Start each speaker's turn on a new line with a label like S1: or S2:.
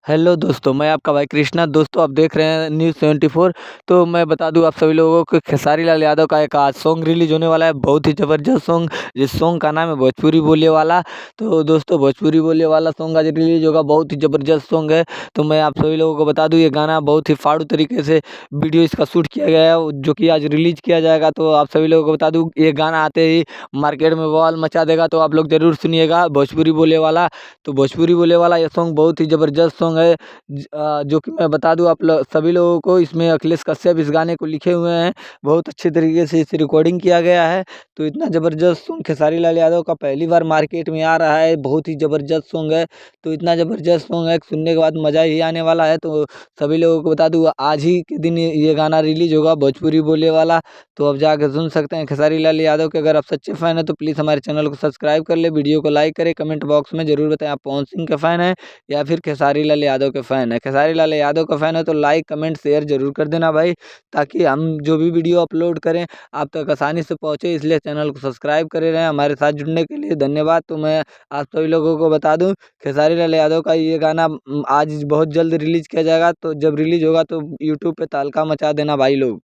S1: Hello दोस्तों, मैं आपका भाई कृष्णा। दोस्तों आप देख रहे हैं न्यूज़ 74। तो मैं बता दूं आप सभी लोगों को, खेसारी लाल यादव का एक आज सॉन्ग रिलीज होने वाला है, बहुत ही ज़बरदस्त सॉन्ग। जिस सॉन्ग का नाम है भोजपुरी बोले वाला। तो दोस्तों भोजपुरी बोले वाला सॉन्ग आज रिलीज होगा, बहुत ही ज़बरदस्त सॉन्ग है। तो मैं आप सभी लोगों को बता दूं, ये गाना बहुत ही फाड़ू तरीके से वीडियो इसका शूट किया गया है, जो कि आज रिलीज किया जाएगा। तो आप सभी लोगों को बता दूं, ये गाना आते ही मार्केट में बवाल मचा देगा। तो आप लोग ज़रूर सुनिएगा भोजपुरी बोले वाला। तो भोजपुरी बोले वाला ये सॉन्ग बहुत ही ज़बरदस्त सॉन्ग है। जो कि मैं बता दूं आप सभी लोगों को, इसमें अखिलेश कश्यप इस गाने को लिखे हुए हैं। बहुत अच्छे तरीके से इसे रिकॉर्डिंग किया गया है। तो इतना ज़बरदस्त सॉन्ग खेसारी लाल यादव का पहली बार मार्केट में आ रहा है, बहुत ही ज़बरदस्त सॉन्ग है। तो इतना ज़बरदस्त सॉन्ग है, सुनने के बाद मज़ा ही आने वाला है। तो सभी लोगों को बता दूं, आज ही के दिन ये गाना रिलीज होगा, भोजपुरी बोले वाला। तो अब जाकर सुन सकते हैं खेसारी लाल यादव के। अगर आप सच्चे फैन हैं तो प्लीज़ हमारे चैनल को सब्सक्राइब कर ले, वीडियो को लाइक करें, कमेंट बॉक्स में ज़रूर बताएं आप पवन सिंह के फ़ैन हैं या फिर खेसारी लाल यादव के फ़ैन है। खेसारी लाल यादव का फ़ैन है तो लाइक कमेंट शेयर ज़रूर कर देना भाई, ताकि हम जो भी वीडियो अपलोड करें आप तक आसानी से पहुँचे। इसलिए चैनल को सब्सक्राइब करे रहें। हमारे साथ जुड़ने के लिए धन्यवाद। तो मैं आप सभी लोगों को बता दूं, खेसारी लाल यादव का ये गाना आज बहुत जल्द रिलीज़ किया जाएगा। तो जब रिलीज़ होगा तो यूट्यूब पे तहलका मचा देना भाई लोग।